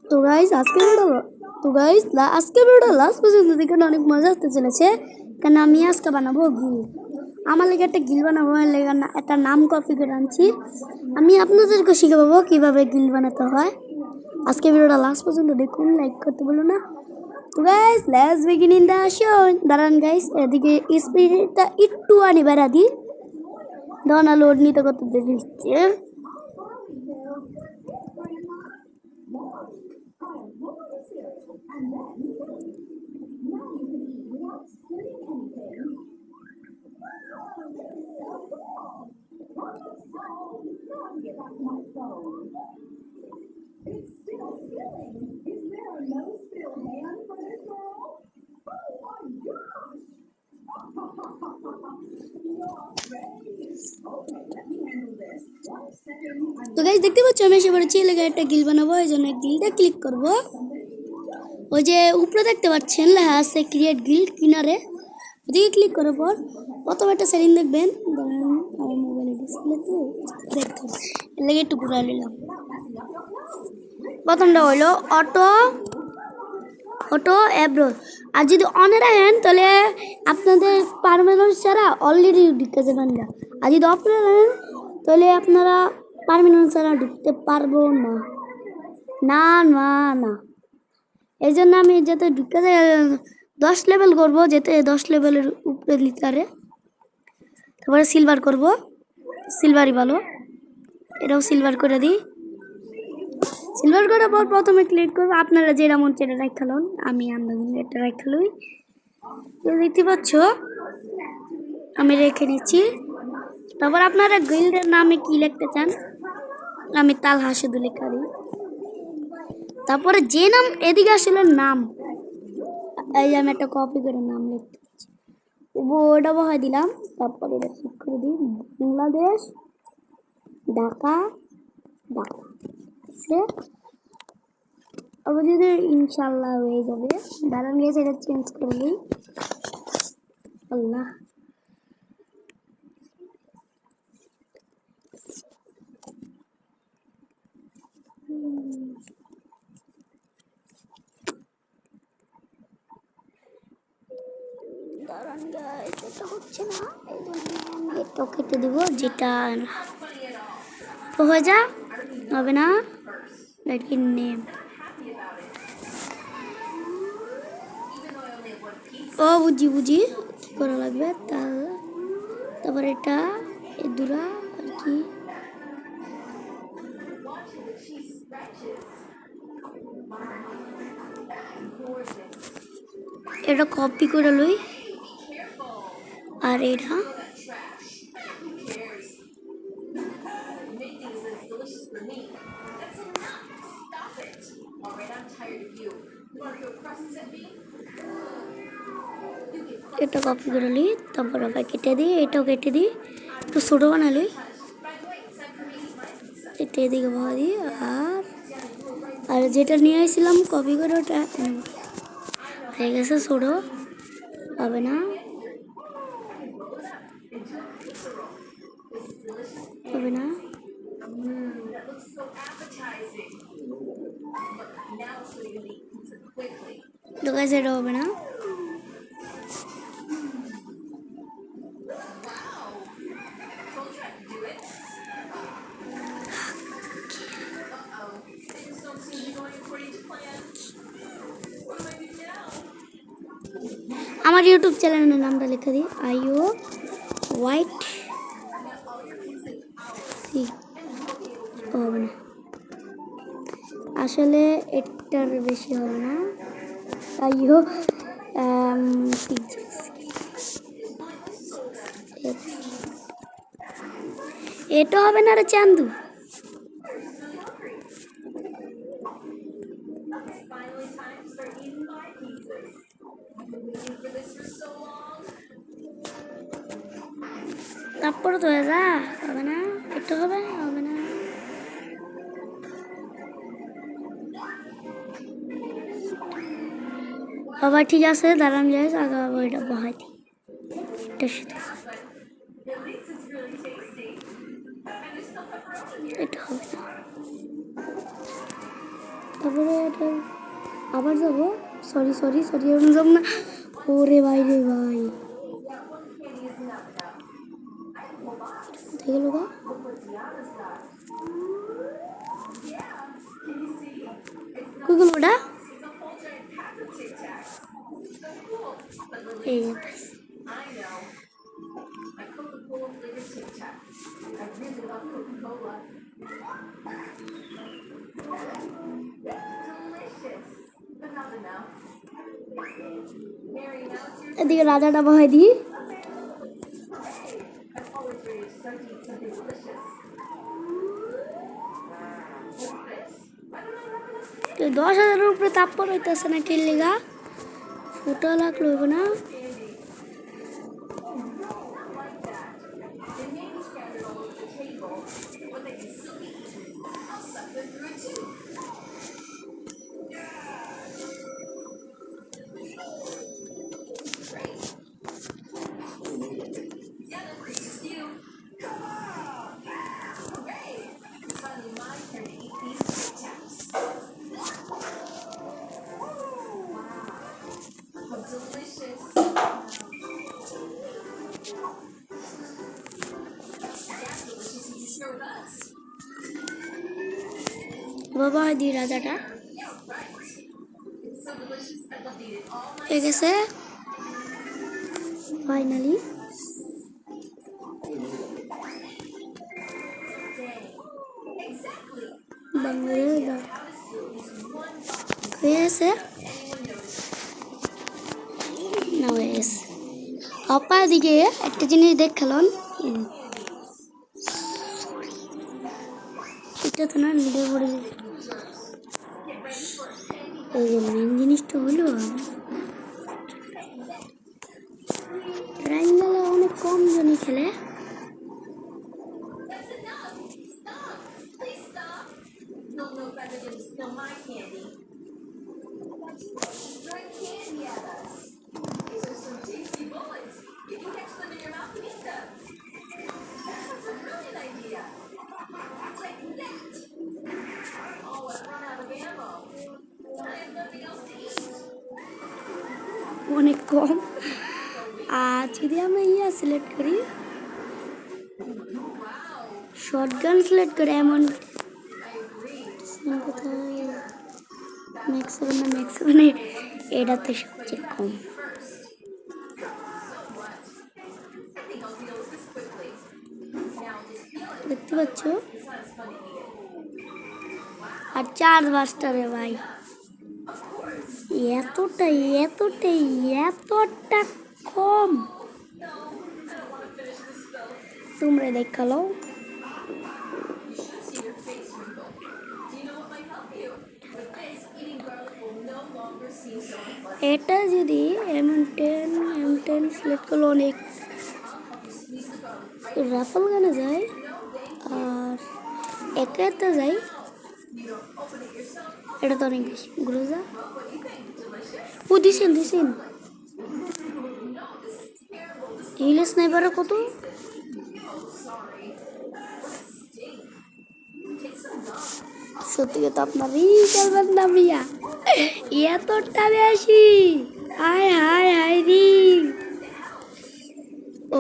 তো গাইস আজকে video last পর্যন্ত দেখুন, অনেক মজা আসতে চলেছে। কেন আমি আজকে বানাবো গিল। আমার লেগে একটা গিল বানাবো, আমার লেগে একটা নাম কপি করে আনছি। আমি আপনাদেরকে শিখাবো কিভাবে গিল বানাতে হয়। আজকে ভিডিওটা লাস্ট পর্যন্ত দেখুন, লাইক করতে বলো না। তো guys let's begin in the show. দাঁড়ান গাইস, এদিকে স্পিডটা একটু আনি বেড়া দিই, দাঁড়া লোড নিতে কত দেরি হচ্ছে। তো গাইস দেখতে পাচ্ছ, আমি এসে পড়েছি। লেগে একটা গিল বানাবো, এই জন্য গিলটা ক্লিক করব। ওই যে উপরে দেখতে পাচ্ছেন লেখা আছে ক্রিয়েট গিল্ড, কিনারে ওদিকে ক্লিক করার পর প্রথম একটা সেটিং দেখবেন। আমার মোবাইলে ডিসপ্লেতে দেখতে লেগে একটু ঘুরে নিলাম। প্রথমটা হলো অটো অ্যাব্রো। আর যদি অনে রাখেন তাহলে আপনাদের পারমানেন্ট ছাড়া অলরেডি ঢুকতে যাবেন না। আর যদি অফ রাখেন তাহলে আপনারা পারমানেন্ট ছাড়া ঢুকতে পারবো না না না না। এই জন্য আমি যাতে ঢুকতে 10 লেভেল করবো, যাতে 10 লেভেলের উপরে লিটারে। তারপরে সিলভার করব, সিলভারই ভালো, এটাও সিলভার করে দিই। সিলভার করার পর প্রথমে ক্লিক করবো, আপনারা যেটা মন চেয়ে রাখালন, আমি এটা রাখালই। দেখতে পাচ্ছ আমি রেখে নিচ্ছি। তারপর আপনারা গিল্ডের নামে কি লিখতে চান, আমি তাল হাসেদু লেখা দিই। তারপরে যে নাম এদিকে আসলে নাম, এই আমি একটা কপি করে নাম লিখতে পাচ্ছি, ওটা বহাই দিলাম। তারপরে এটা ক্লিক করে দিই, বাংলাদেশ ঢাকা ঢাকা। আবার যদি ইনশাল্লাহ হয়ে যাবে, দাঁড়ান গেছে, এটা চেঞ্জ করে দিই। আল্লাহ দাঁড়ান গাইস, এটা হচ্ছে না, এই জন্য আমি এটা কেটে দিব। যেটা তো হয়ে যা হবে না, লেকিন নেম ও বুঝি কি করা লাগবে। তারপর এটা এই দুরা আর কি, এটা কপি করে লই। আর এটা এটা কপি করে নিই। তারপর আবার কেটে দিই, এটাও কেটে দিই, একটু ছোটো বানালি, এটা এদিকে বহা দিই। আর যেটা নিয়ে আসছিলাম কপি করে, ওটা হয়ে গেছে ছোটো, হবে না হবে না। তো গাইস এটা হবে না। আমার ইউটিউব চ্যানেলের নামটা লিখে দিই, আইও হোয়াইট। হবে না আসলে, এটার বেশি হবে না। আইও এটা হবে না রে চান্দু। তারপরে তো হবে না, এটা হবে হবে না। আবার ঠিক আছে, দাঁড়ান যাই, আগে ওইটা বহাই দিই। এটা শুধু এটা হবে না। তারপরে এটা আবার যাবো। সরি সরি সরি, এরকম যাব না। ওরে ভাই রে ভাই, কোথায় গেল গা? কই গেল ওটা? এই যে। এদিকে রাজাটা বহাই দিই। তো 10,000-এর উপরে তাপ্পর হইতেছে না কিল লিগা, ফুটা লাগলো না। বাবা দি রাজাটা হয়ে গেছে ফাইনালি। হয়ে গেছে না, হয়ে গেছে। অপা দিকে একটা জিনিস দেখলাম, এটা তো না নিতে পড়ে। এই যে মেন জিনিসটা হলো রাইনগালা অনেক কম জনই খেলে। অনেক কম। আর যদি আমরা সিলেক্ট করি, শর্টগান সিলেক্ট করে, এমন কোথায় ম্যাক্সিমাম এটাতে সবচেয়ে কম। দেখতে পাচ্ছ, আর 4 মাস্টারে ভাই এতটা কম। তোমরা দেখালো এটা যদি M10 সিলেক্ট করলে অনেক রাফল গানে যায়, আর একাতে যায় এটা তো অনেক বেশি। গ্রোজা ও দিছেন হিল স্নাইপারের কত? সত্যি কথা আপনার খেলবেন না মিয়া, এতটা বেশি। হায় হায় হায় রি,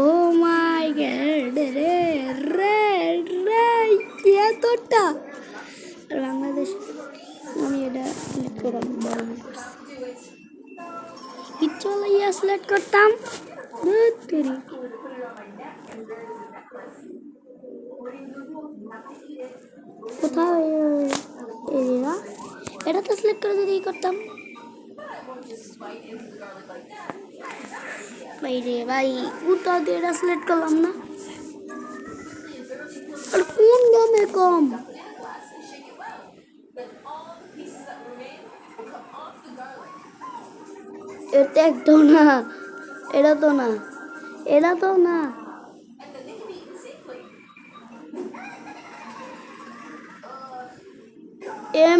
ও মাই গড রে রে রে, এতটা। আর বাংলাদেশ আমি এটা সিলেক্ট করলাম, ইচ্ছা ইয়া সিলেক্ট করতাম। কোথায় এরিয়া, এটা তো সিলেক্ট করে যদি করতাম। ভাই রে ভাই, কোথাও দিয়ে এটা সিলেক্ট করলাম না। আর কোন দামে কম? এটা একদম না, এটা তো না, এটা তো না।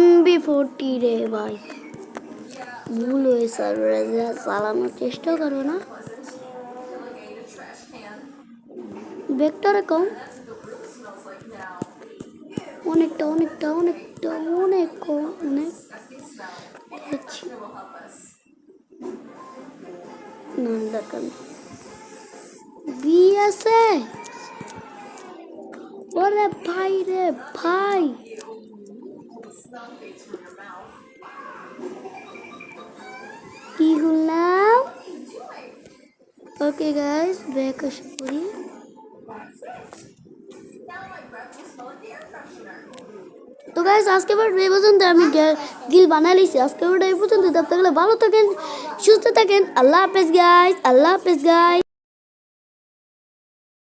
MB40 রে ভাই, ভুল হয়েছে, চালানোর চেষ্টা করো না। ভেক্টরে কম, অনেকটা অনেক কম, অনেক দরকার নেই। বি আছে, ওরে ভাই রে ভাই, কি করলাম? ওকে গাইস, ব্যাক আসা করি। তো গাইস আজকে ভিডিও এই পর্যন্ত, আমি গিল বানাই লিছি। আজকে ভিডিও এই পর্যন্ত, ভালো থাকেন, সুস্থ থাকেন। আল্লাহ হাফেজ গাইস, আল্লাহ হাফেজ গাইস।